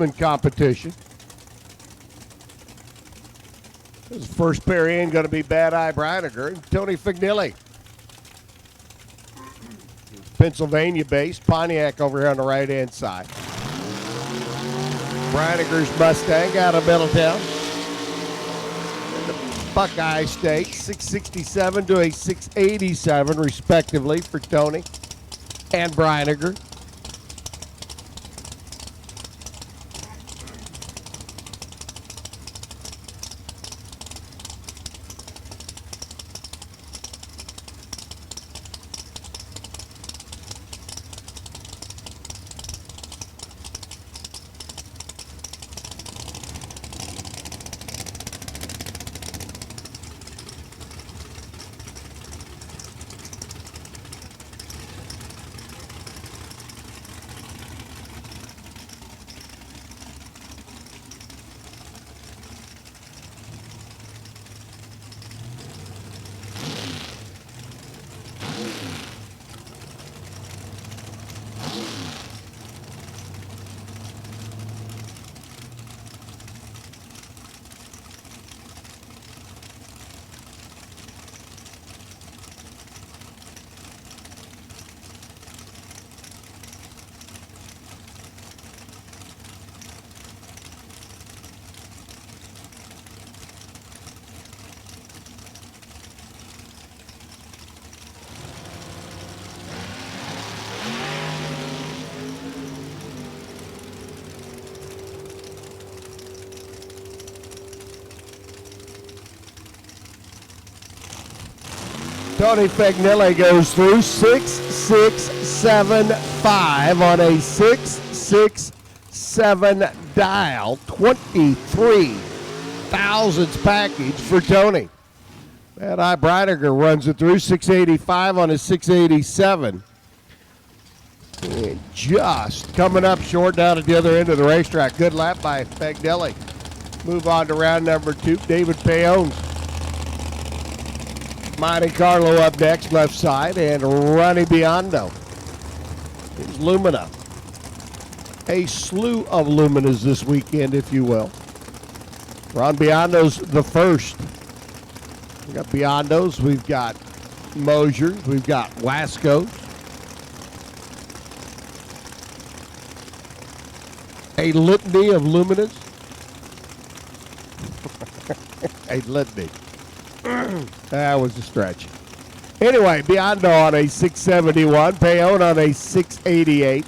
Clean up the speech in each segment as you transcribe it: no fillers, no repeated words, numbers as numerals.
Sportsman competition. His first pair in going to be Bad Eye Breiniger and Tony Fignilli. Pennsylvania-based, Pontiac over here on the right-hand side. Breiniger's Mustang out of Middletown. And the Buckeye Stakes, 667 to a 687 respectively for Tony and Breiniger. Tony Fignilli goes through 6675 on a 667 dial. 23 thousandths package for Tony. Bad Eye Breiniger runs it through 685 on a 687. And just coming up short down at the other end of the racetrack. Good lap by Fignilli. Move on to round number 2. David Payone's Monte Carlo up next, left side, and Ronnie Biondo. Here's Lumina. A slew of Luminas this weekend, if you will. Ron Biondo's the first. We've got Biondos, we've got Mosier's, we've got Wasco's. A litany of Luminas. A litany. That was a stretch. Anyway, Biondo on a 671. Payone on a 688.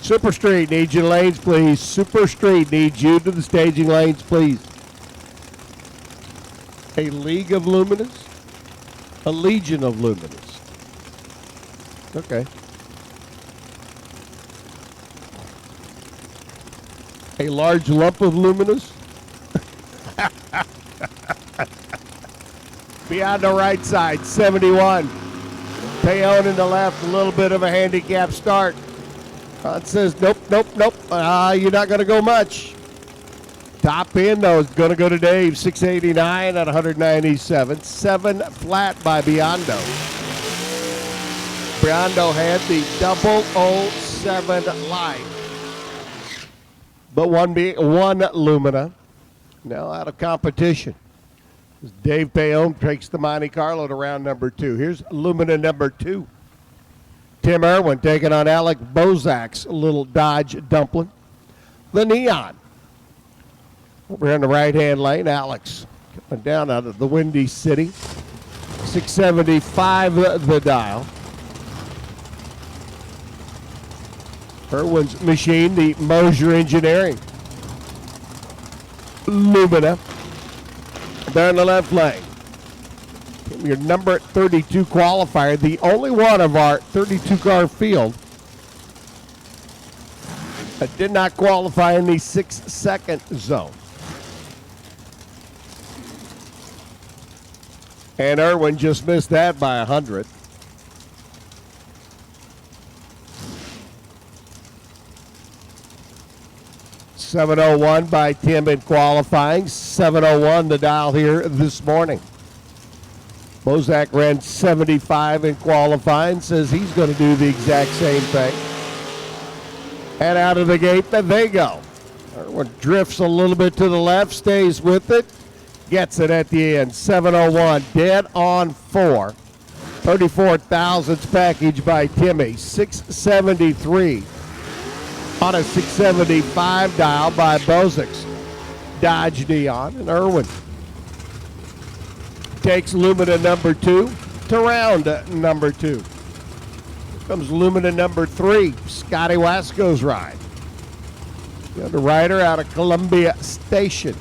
Super Street needs you lanes, please. Super Street needs you to the staging lanes, please. A League of Luminous? A Legion of Luminous. Okay. A large lump of Luminous? Beyond the right side, 71. Payone in the left, a little bit of a handicap start. It says, nope. You're not going to go much. Top end, though, is going to go to Dave, 689 at 197. 7 flat by Biondo. Biondo had the 007 line. But one Lumina now out of competition. Dave Payone takes the Monte Carlo to round number 2. Here's Lumina number 2. Tim Irwin taking on Alec Bozak's little Dodge Dumpling. The Neon. Over in the right-hand lane, Alex coming down out of the Windy City. 675 the dial. Irwin's machine, the Mosier Engineering. Lumina. There in the left lane. Your number 32 qualifier, the only one of our 32-car field that did not qualify in the 6-second zone. And Irwin just missed that by 100. .701 by Tim in qualifying. 701 the dial here this morning. Bozak ran 75 in qualifying. Says he's going to do the exact same thing. And out of the gate, they go. Drifts a little bit to the left, stays with it, gets it at the end. 7:01, dead on 4. 34 thousandths package by Timmy. 673 on a 675 dial by Bozix. Dodge Neon and Irwin. Takes Lumina number 2 to round number 2. Here comes Lumina number 3, Scotty Wasco's ride. The underwriter out of Columbia Station.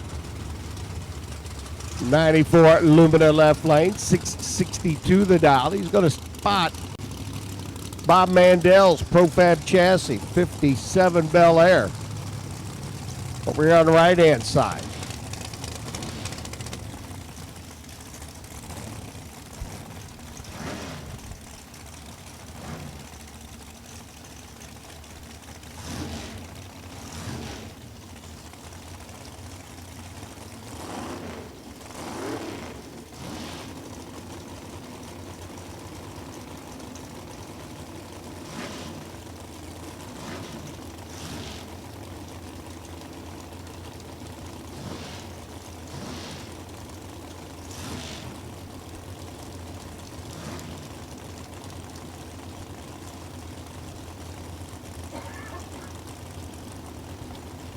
94 Lumina left lane, 662 the dial. He's going to spot Bob Mandel's Profab chassis, 57 Bel Air. Over here on the right-hand side.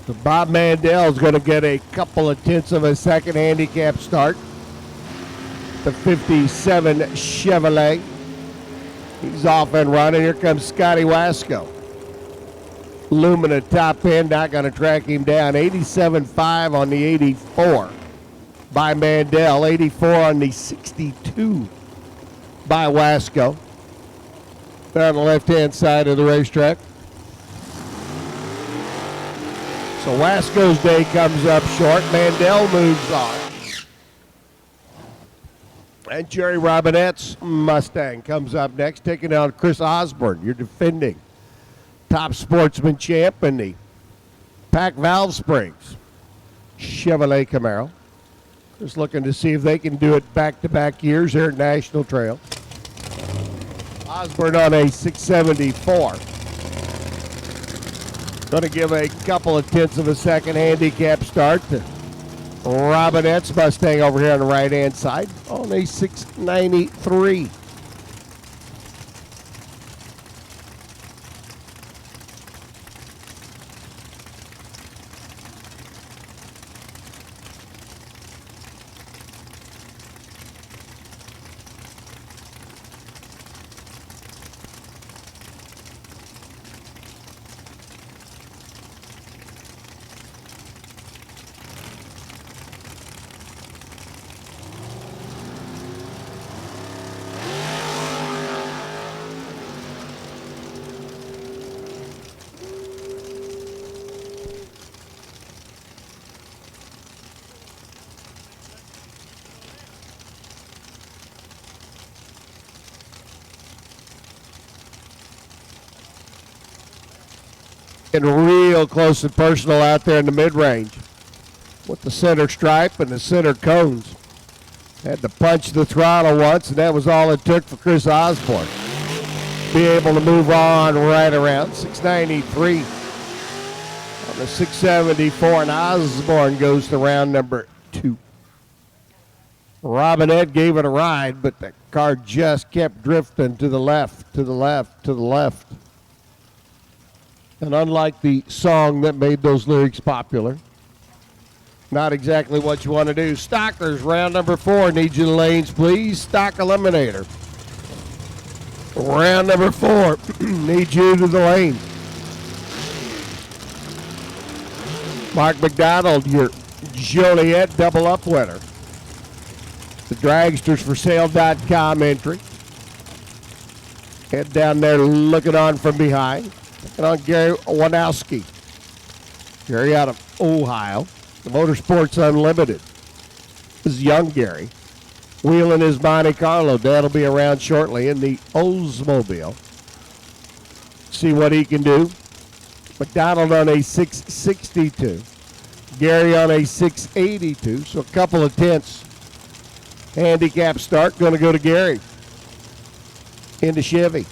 So Bob Mandel is going to get a couple of tenths of a second handicap start. The 57 Chevrolet. He's off and running. Here comes Scotty Wasco. Lumina top end, not going to track him down. 87.5 on the 84 by Mandel. 84 on the 62 by Wasco. They're on the left-hand side of the racetrack. So Wasco's day comes up short. Mandel moves on. And Jerry Robinette's Mustang comes up next, taking down Chris Osborne. You're defending top Sportsman champ in the Pack Valve Springs Chevrolet Camaro. Just looking to see if they can do it back-to-back years here at National Trail. Osborne on a 674. Going to give a couple of tenths of a second handicap start to Robinette's Mustang over here on the right-hand side on a 693. And real close and personal out there in the mid-range with the center stripe and the center cones. Had to punch the throttle once, and that was all it took for Chris Osborne. Be able to move on right around 693 on the 674, and Osborne goes to round number 2. Robinette gave it a ride, but the car just kept drifting to the left, to the left, to the left. And unlike the song that made those lyrics popular, not exactly what you want to do. Stockers, round number 4. Need you in the lanes, please. Stock Eliminator. Round number 4. Need you to the lane. Mark McDonald, your Joliet double-up winner. The dragstersforsale.com entry. Head down there looking on from behind. And on Gary Wanowski. Gary out of Ohio. The Motorsports Unlimited. This is young Gary. Wheeling his Monte Carlo. That'll be around shortly in the Oldsmobile. See what he can do. McDonald on a 662. Gary on a 682. So a couple of tenths. Handicap start. Going to go to Gary. Into Chevy.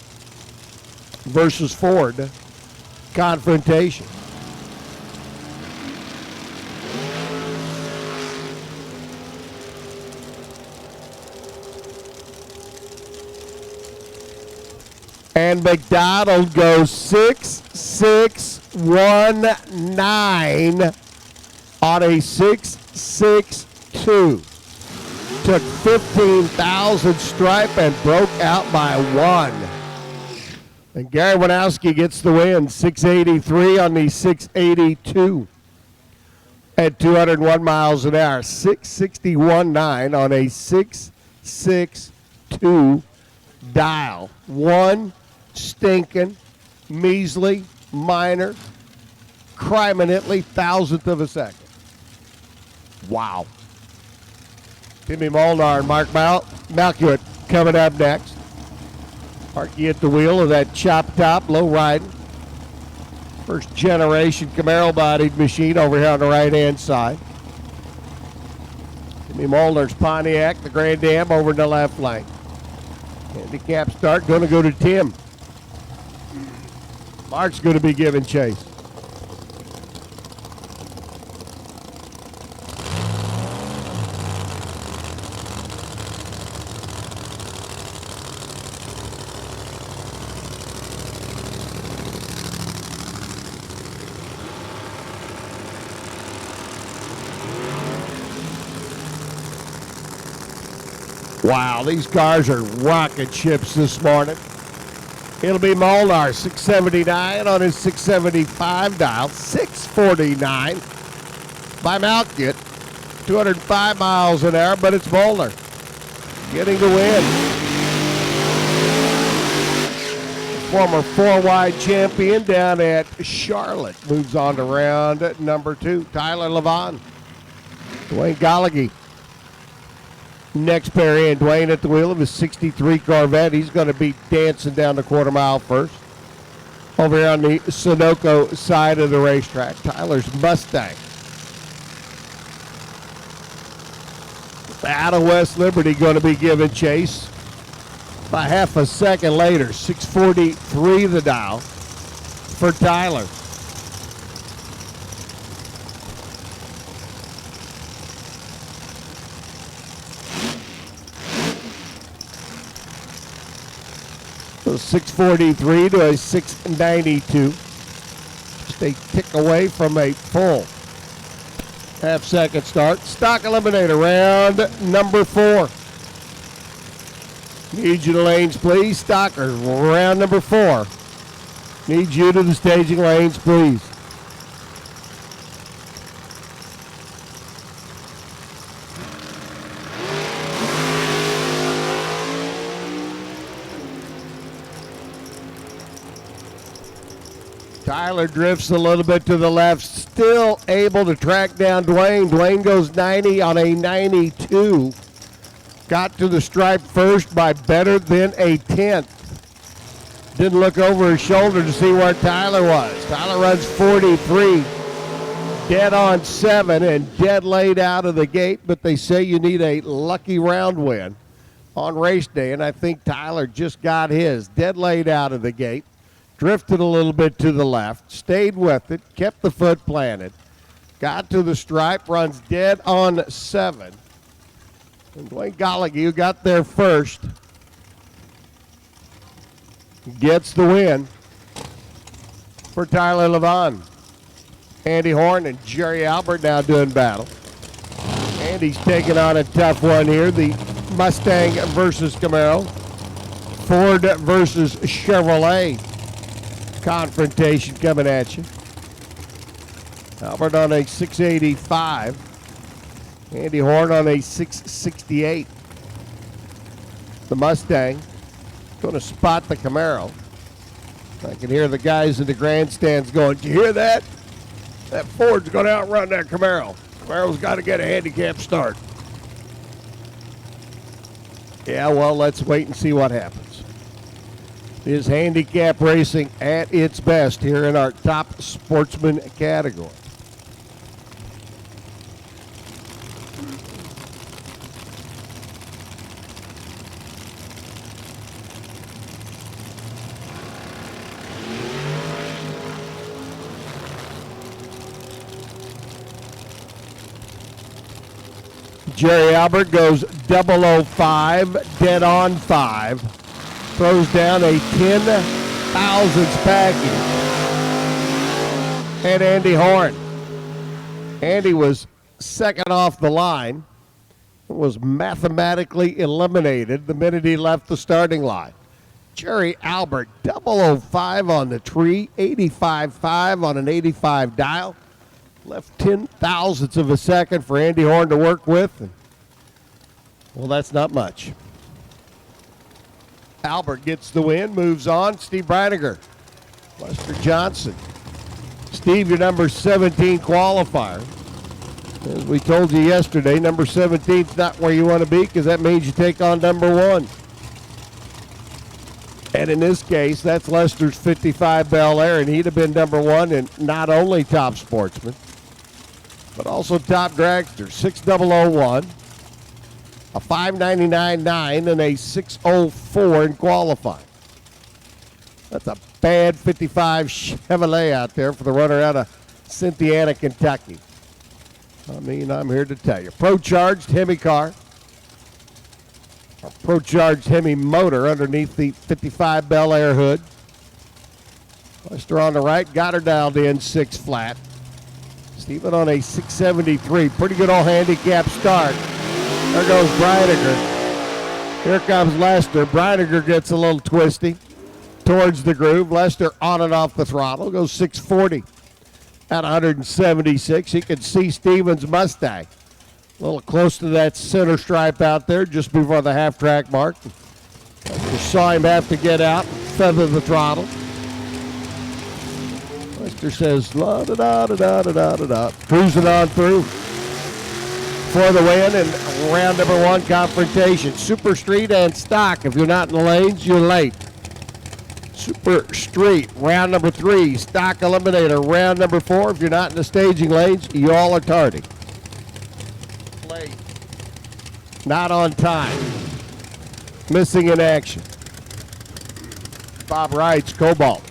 Versus Ford. Confrontation. And McDonald goes 6.619 on a 6.62. Took 15,000 stripe and broke out by 1. And Gary Winowski gets the win, 683 on the 682 at 201 miles an hour. 661.9 on a 662 dial. 1 stinking, measly, minor, criminally thousandth of a second. Wow. Timmy Molnar and Mark Malkiewicz coming up next. Marky at the wheel of that chop top, low riding. First generation Camaro bodied machine over here on the right hand side. Timmy Molnar's Pontiac, the Grand Am over in the left lane. Handicap start, going to go to Tim. Mark's going to be giving chase. Wow, these cars are rocket ships this morning. It'll be Molnar, 679 on his 675 dial, 649 by Malkiewicz, 205 miles an hour, but it's Molnar getting the win. Former 4-wide champion down at Charlotte moves on to round number 2. Tyler Levon, Dwayne Gallagher. Next pair in, Dwayne at the wheel of his 63 Corvette. He's going to be dancing down the quarter mile first. Over here on the Sunoco side of the racetrack, Tyler's Mustang. Out of West Liberty going to be giving chase. By half a second later, 6:43 the dial for Tyler. So 6:43 to a 6:92. Just a tick away from a full half-second start. Stock eliminator, round number 4. Need you to lanes, please. Stockers, round number 4. Need you to the staging lanes, please. Tyler drifts a little bit to the left, still able to track down Dwayne. Dwayne goes 90 on a 92. Got to the stripe first by better than a tenth. Didn't look over his shoulder to see where Tyler was. Tyler runs 43, dead on 7 and dead laid out of the gate, but they say you need a lucky round win on race day, and I think Tyler just got his. Dead laid out of the gate. Drifted a little bit to the left, stayed with it, kept the foot planted, got to the stripe, runs dead on 7. And Dwayne Gallagher, who got there first, gets the win for Tyler Levon. Andy Horn and Jerry Albert now doing battle. Andy's taking on a tough one here, the Mustang versus Camaro, Ford versus Chevrolet. Confrontation coming at you. Albert on a 685. Andy Horn on a 668. The Mustang going to spot the Camaro. I can hear the guys in the grandstands going, "Did you hear that? That Ford's going to outrun that Camaro. Camaro's got to get a handicap start." Yeah, well, let's wait and see what happens. Is handicap racing at its best here in our top sportsman category. Jerry Albert goes 005, dead on 5. throws down a 10 thousandths package. And Andy Horn. Andy was second off the line. Was mathematically eliminated the minute he left the starting line. Jerry Albert, 005 on the tree, 85.5 on an 85 dial. Left 10 thousandths of a second for Andy Horn to work with. And, well, that's not much. Albert gets the win, moves on. Steve Breiniger, Lester Johnson. Steve, your number 17 qualifier. As we told you yesterday, number 17 is not where you want to be because that means you take on number 1. And in this case, that's Lester's 55 Bel Air, and he'd have been number 1 in not only Top Sportsman, but also Top Dragster. 6001, a 599.9, and a 604 in qualifying. That's a bad 55 Chevrolet out there for the runner out of Cynthiana, Kentucky. I mean, I'm here to tell you. Pro-charged Hemi car. A pro-charged Hemi motor underneath the 55 Bel Air hood. Lester on the right, got her dialed in 6 flat. Steven on a 673. Pretty good old handicap start. There goes Breiniger. Here comes Lester. Breiniger gets a little twisty towards the groove. Lester on and off the throttle. Goes 640. At 176, you can see Steven's Mustang. A little close to that center stripe out there just before the half-track mark. You saw him have to get out and feather the throttle. Lester says, la-da-da-da-da-da-da-da. Cruising on through for the win and round number 1 confrontation. Super Street and Stock. If you're not in the lanes, you're late. Super Street, round number 3. Stock Eliminator, round number 4. If you're not in the staging lanes, you all are tardy. Late. Not on time. Missing in action. Bob Wright's Cobalt.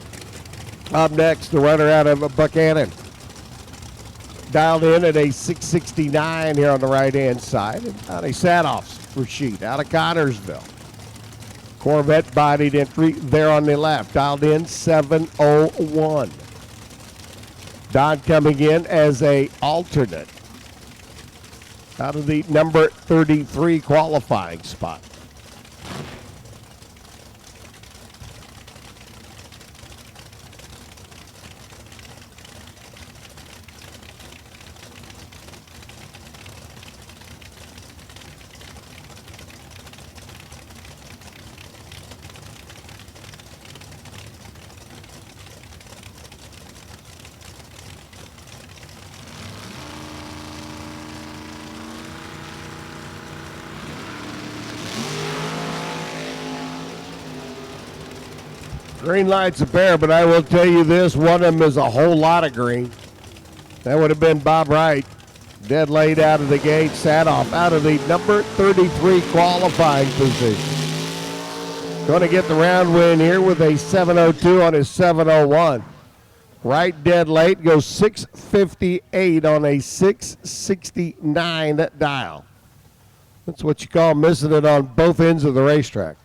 Up next, the runner out of Buchanan. Dialed in at a 669 here on the right-hand side. And Donnie Sadoff's for Sheet out of Connorsville. Corvette bodied entry there on the left, dialed in 701. Don coming in as a alternate out of the number 33 qualifying spot. Green light's a pair, but I will tell you this, one of them is a whole lot of green. That would have been Bob Wright. Dead late out of the gate, Sadoff out of the number 33 qualifying position. Going to get the round win here with a 702 on his 701. Wright dead late, goes 658 on a 669 dial. That's what you call missing it on both ends of the racetrack.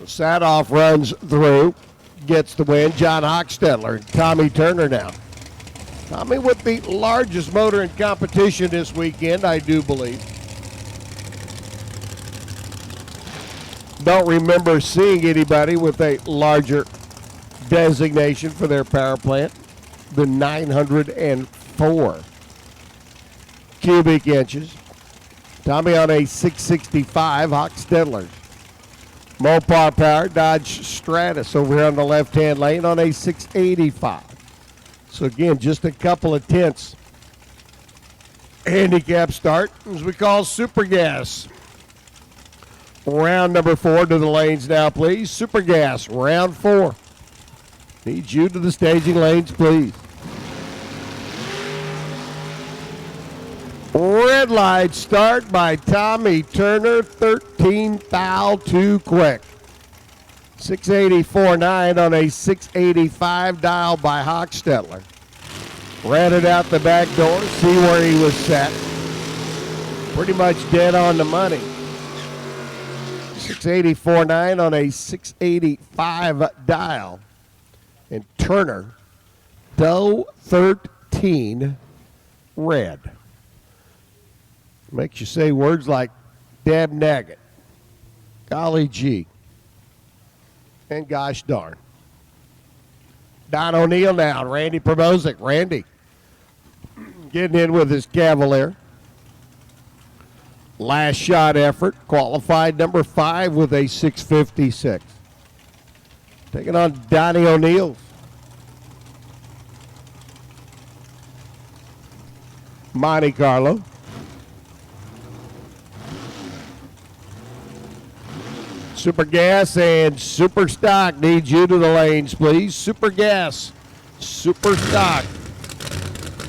Sadoff runs through, gets the win. John Hochstetler and Tommy Turner now. Tommy with the largest motor in competition this weekend, I do believe. Don't remember seeing anybody with a larger designation for their power plant than 904 cubic inches. Tommy on a 665 Hochstetler. Mopar Power Dodge Stratus over here on the left-hand lane on a 685. So again, just a couple of tenths. Handicap start, as we call Super Gas. Round number 4 to the lanes now, please. Super Gas, round 4. Need you to the staging lanes, please. Red light start by Tommy Turner, 13 foul too quick. 684.9 on a 685 dial by Hochstetler. Ran it out the back door, see where he was set. Pretty much dead on the money. 684.9 on a 685 dial. And Turner, doe 13, red. Makes you say words like dab nagget, golly gee, and gosh darn. Don O'Neill now, Randy Promozic. Randy getting in with his Cavalier. Last shot effort, qualified number 5 with a 656. Taking on Donnie O'Neill. Monte Carlo. Super Gas and Super Stock need you to the lanes, please. Super Gas, Super Stock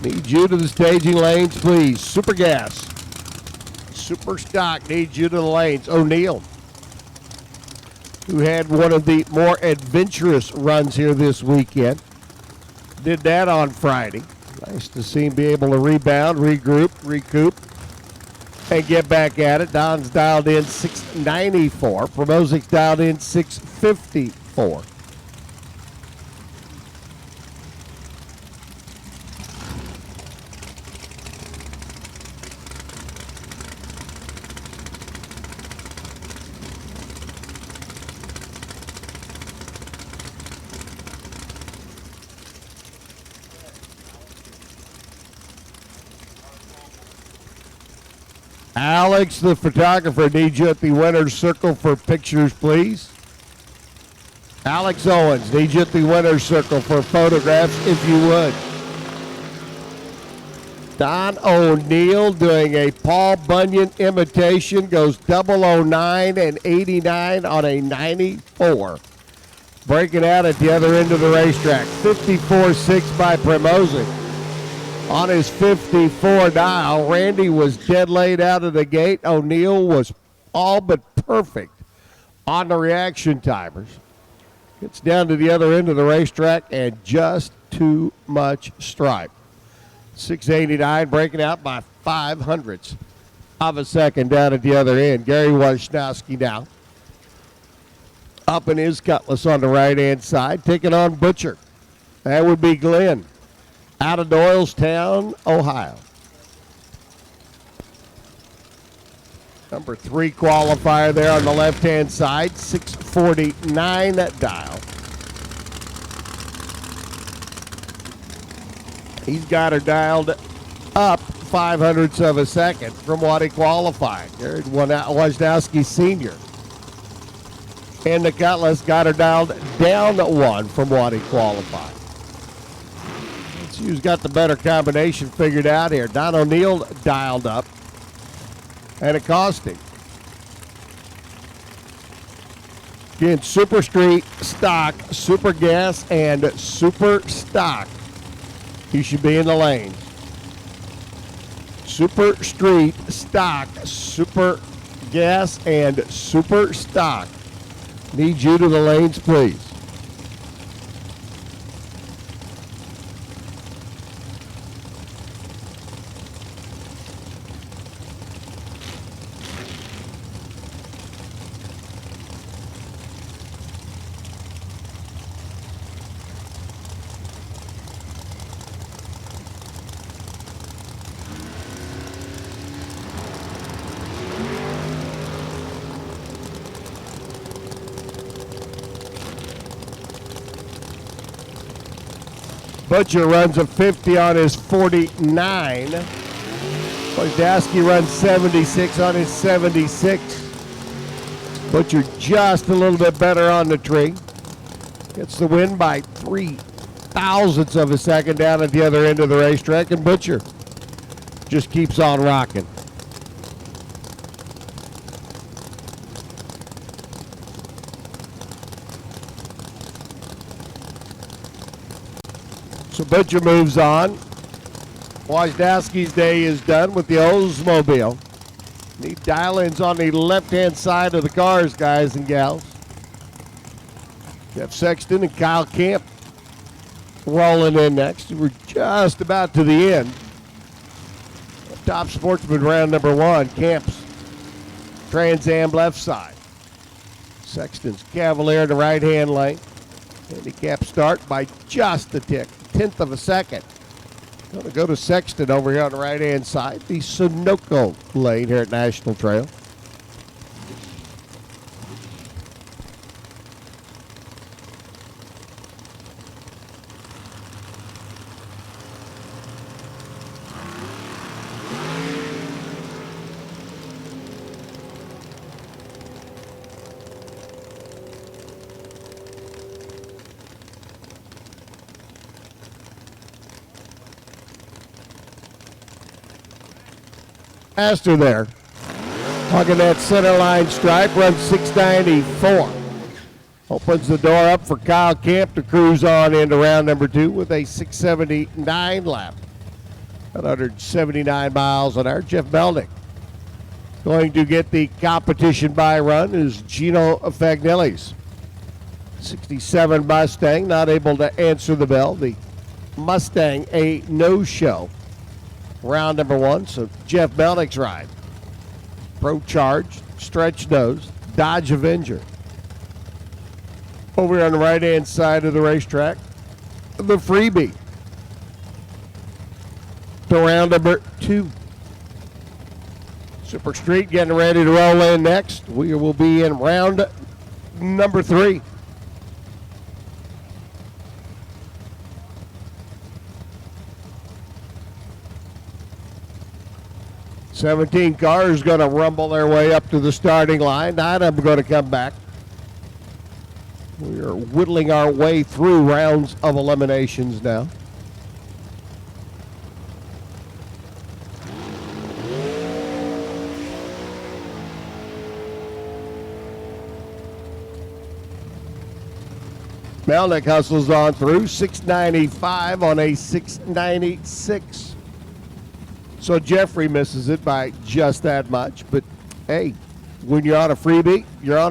need you to the staging lanes, please. Super Gas, Super Stock needs you to the lanes. O'Neill, who had one of the more adventurous runs here this weekend, did that on Friday. Nice to see him be able to rebound, regroup, recoup, and get back at it. Don's dialed in 694. Promozic's dialed in 654. Alex, the photographer, needs you at the winner's circle for pictures, please. Alex Owens needs you at the winner's circle for photographs, if you would. Don O'Neill doing a Paul Bunyan imitation, goes 009 and 89 on a 94. Breaking out at the other end of the racetrack. 54-6 by Primozic. On his 54 dial, Randy was dead laid out of the gate. O'Neill was all but perfect on the reaction timers. Gets down to the other end of the racetrack and just too much stripe. 689 breaking out by 0.05 of a second down at the other end. Gary Wojnowski now up in his Cutlass on the right-hand side, taking on Butcher. That would be Glenn out of Doylestown, Ohio. Number 3 qualifier there on the left-hand side, 649 dial. He's got her dialed up 0.05 of a second from what he qualified. Gary Wojnowski Sr. And the Cutlass got her dialed down 1 from what he qualified. Who's got the better combination figured out here. Don O'Neill dialed up, and it cost him. Again, Super Street, Stock, Super Gas, and Super Stock. He should be in the lanes. Super Street, Stock, Super Gas, and Super Stock. Need you to the lanes, please. Butcher runs a 50 on his 49. Wojnowski runs 76 on his 76. Butcher just a little bit better on the tree. Gets the win by 0.03 of a second down at the other end of the racetrack, and Butcher just keeps on rocking. So Butcher moves on. Wojnowski's day is done with the Oldsmobile. Need dial-ins on the left-hand side of the cars, guys and gals. Jeff Sexton and Kyle Camp rolling in next. We're just about to the end. Top Sportsman round number 1. Camp's Trans Am left side. Sexton's Cavalier in the right-hand lane. Handicap start by just a tick, 1/10 of a second. Going to go to Sexton over here on the right-hand side, the Sunoco lane here at National Trail. Faster there. Hugging that center line stripe, runs 694. Opens the door up for Kyle Camp to cruise on into round number 2 with a 679 lap. 179 miles an hour. Jeff Melnick going to get the competition by run is Gino Fagnelli's 67 Mustang, not able to answer the bell. The Mustang a no-show. Round number 1, so Jeff Melnick's ride. Pro Charge, stretch nose, Dodge Avenger. Over on the right-hand side of the racetrack, the freebie. To round number 2. Super Street getting ready to roll in next. We will be in round number 3. Seventeen cars going to rumble their way up to the starting line. 9 of them going to come back. We are whittling our way through rounds of eliminations now. Melnick hustles on through, 695 on a 696. So Jeffrey misses it by just that much. But, hey, when you're on a freebie, you're on